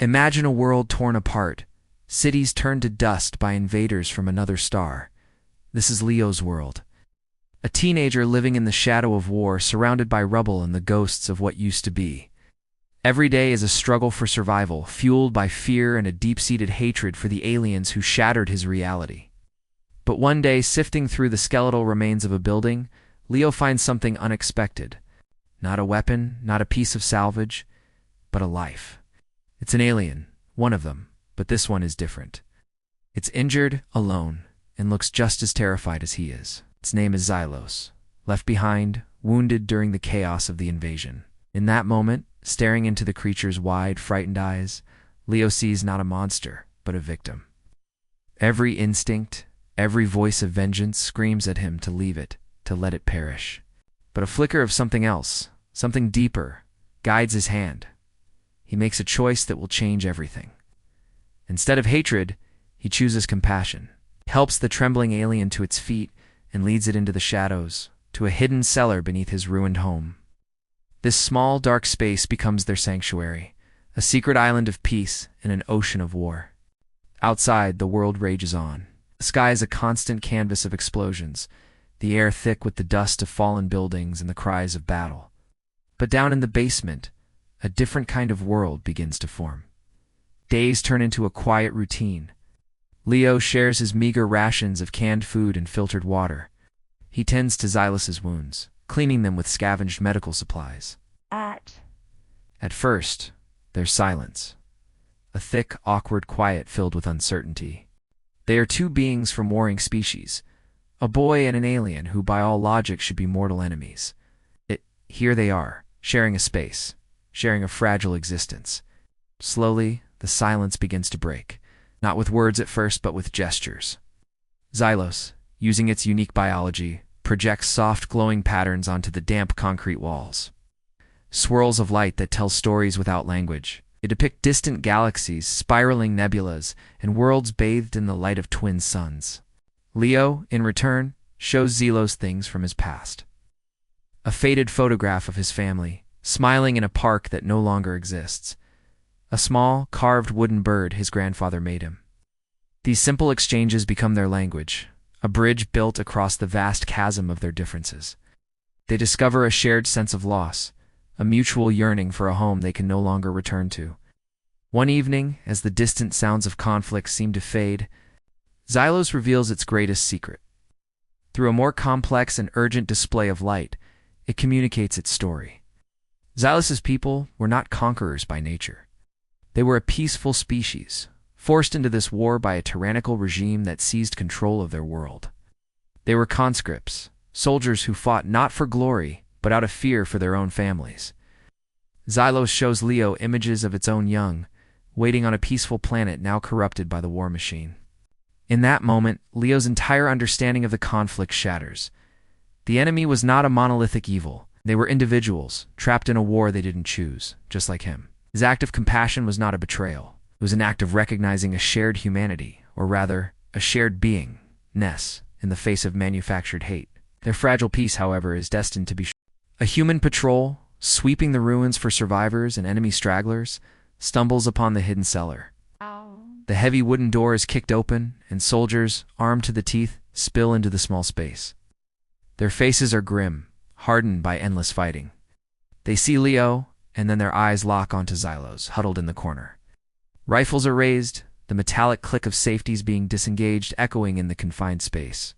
Imagine a world torn apart, cities turned to dust by invaders from another star. This is Leo's world. A teenager living in the shadow of war, surrounded by rubble and the ghosts of what used to be. Every day is a struggle for survival, fueled by fear and a deep-seated hatred for the aliens who shattered his reality. But one day, sifting through the skeletal remains of a building, Leo finds something unexpected. Not a weapon, not a piece of salvage, but a life. It's an alien, one of them, but this one is different. It's injured, alone, and looks just as terrified as he is. Its name is Xylos, left behind, wounded during the chaos of the invasion. In that moment, staring into the creature's wide, frightened eyes, Leo sees not a monster, but a victim. Every instinct, every voice of vengeance screams at him to leave it, to let it perish. But a flicker of something else, something deeper, guides his hand. He makes a choice that will change everything. Instead of hatred, he chooses compassion. He helps the trembling alien to its feet and leads it into the shadows, to a hidden cellar beneath his ruined home. This small, dark space becomes their sanctuary, a secret island of peace in an ocean of war. Outside, the world rages on. The sky is a constant canvas of explosions, the air thick with the dust of fallen buildings and the cries of battle. But down in the basement, a different kind of world begins to form. Days turn into a quiet routine. Leo shares his meager rations of canned food and filtered water. He tends to Xylos's wounds, cleaning them with scavenged medical supplies. At first, there's silence. A thick, awkward quiet filled with uncertainty. They are two beings from warring species, a boy and an alien who by all logic should be mortal enemies. Here they are, sharing a space, sharing a fragile existence. Slowly, the silence begins to break, not with words at first, but with gestures. Xylos, using its unique biology, projects soft glowing patterns onto the damp concrete walls. Swirls of light that tell stories without language. They depict distant galaxies, spiraling nebulas, and worlds bathed in the light of twin suns. Leo, in return, shows Xylos things from his past. A faded photograph of his family, smiling in a park that no longer exists. A small, carved wooden bird his grandfather made him. These simple exchanges become their language, a bridge built across the vast chasm of their differences. They discover a shared sense of loss, a mutual yearning for a home they can no longer return to. One evening, as the distant sounds of conflict seem to fade, Xylos reveals its greatest secret. Through a more complex and urgent display of light, it communicates its story. Xylos's people were not conquerors by nature. They were a peaceful species, forced into this war by a tyrannical regime that seized control of their world. They were conscripts, soldiers who fought not for glory, but out of fear for their own families. Xylos shows Leo images of its own young, waiting on a peaceful planet now corrupted by the war machine. In that moment, Leo's entire understanding of the conflict shatters. The enemy was not a monolithic evil. They were individuals, trapped in a war they didn't choose, just like him. His act of compassion was not a betrayal. It was an act of recognizing a shared humanity, or rather, a shared beingness, in the face of manufactured hate. Their fragile peace, however, is destined to be a human patrol, sweeping the ruins for survivors and enemy stragglers, stumbles upon the hidden cellar. The heavy wooden door is kicked open, and soldiers, armed to the teeth, spill into the small space. Their faces are grim, hardened by endless fighting. They see Leo, and then their eyes lock onto Xylos, huddled in the corner. Rifles are raised, the metallic click of safeties being disengaged echoing in the confined space.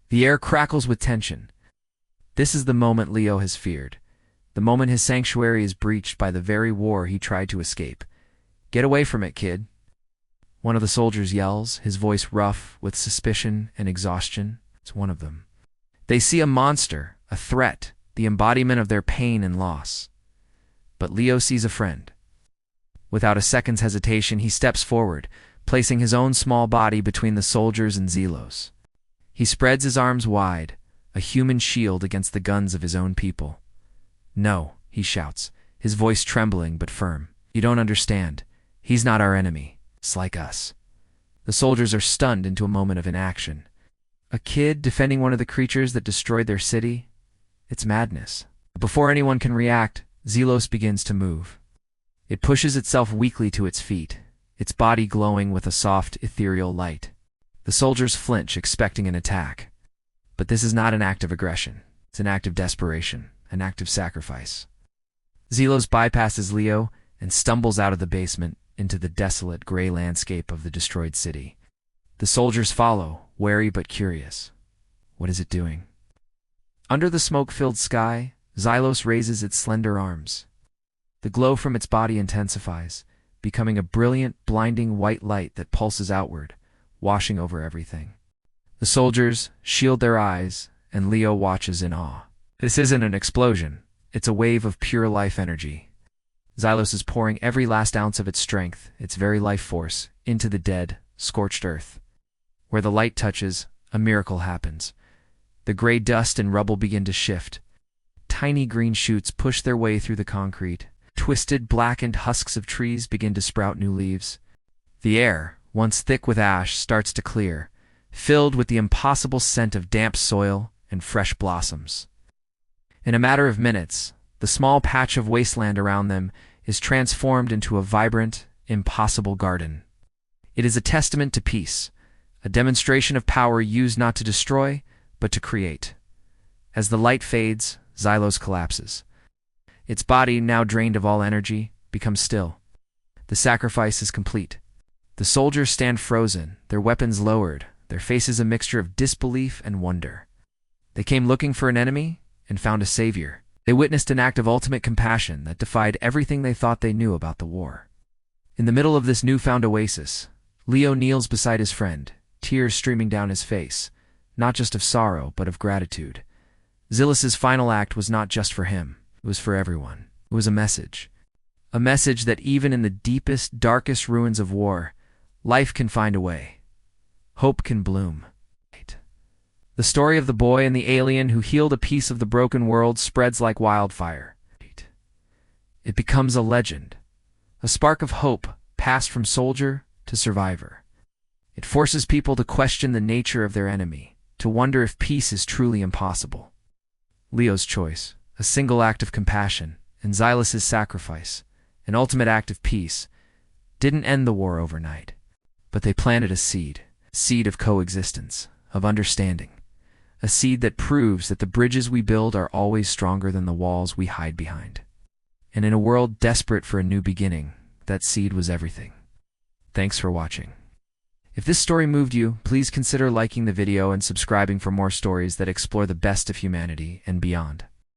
The air crackles with tension. This is the moment Leo has feared, the moment his sanctuary is breached by the very war he tried to escape. "Get away from it, kid," one of the soldiers yells, his voice rough with suspicion and exhaustion. It's one of them. They see a monster, a threat, the embodiment of their pain and loss. But Leo sees a friend. Without a second's hesitation, he steps forward, placing his own small body between the soldiers and Xylos. He spreads his arms wide, a human shield against the guns of his own people. "No," he shouts, his voice trembling but firm. "You don't understand. He's not our enemy. It's like us." The soldiers are stunned into a moment of inaction. A kid defending one of the creatures that destroyed their city? It's madness. Before anyone can react, Xylos begins to move. It pushes itself weakly to its feet, its body glowing with a soft, ethereal light. The soldiers flinch, expecting an attack. But this is not an act of aggression. It's an act of desperation, an act of sacrifice. Zelos bypasses Leo and stumbles out of the basement into the desolate gray landscape of the destroyed city. The soldiers follow, wary but curious. What is it doing? Under the smoke-filled sky, Xylos raises its slender arms. The glow from its body intensifies, becoming a brilliant, blinding white light that pulses outward, washing over everything. The soldiers shield their eyes, and Leo watches in awe. This isn't an explosion. It's a wave of pure life energy. Xylos is pouring every last ounce of its strength, its very life force, into the dead, scorched earth. Where the light touches, a miracle happens. The gray dust and rubble begin to shift. Tiny green shoots push their way through the concrete. Twisted, blackened husks of trees begin to sprout new leaves. The air, once thick with ash, starts to clear, filled with the impossible scent of damp soil and fresh blossoms. In a matter of minutes, the small patch of wasteland around them is transformed into a vibrant, impossible garden. It is a testament to peace, a demonstration of power used not to destroy, but to create. As the light fades, Xylos collapses. Its body, now drained of all energy, becomes still. The sacrifice is complete. The soldiers stand frozen, their weapons lowered, their faces a mixture of disbelief and wonder. They came looking for an enemy and found a savior. They witnessed an act of ultimate compassion that defied everything they thought they knew about the war. In the middle of this newfound oasis, Leo kneels beside his friend, tears streaming down his face, not just of sorrow, but of gratitude. Xylos's final act was not just for him. It was for everyone. It was a message that even in the deepest, darkest ruins of war, life can find a way. Hope can bloom. The story of the boy and the alien who healed a piece of the broken world spreads like wildfire. It becomes a legend, a spark of hope passed from soldier to survivor. It forces people to question the nature of their enemy, to wonder if peace is truly impossible. Leo's choice, a single act of compassion, and Xylos's sacrifice, an ultimate act of peace, didn't end the war overnight, but they planted a seed of coexistence, of understanding, a seed that proves that the bridges we build are always stronger than the walls we hide behind. And in a world desperate for a new beginning, that seed was everything. Thanks for watching. If this story moved you, please consider liking the video and subscribing for more stories that explore the best of humanity and beyond.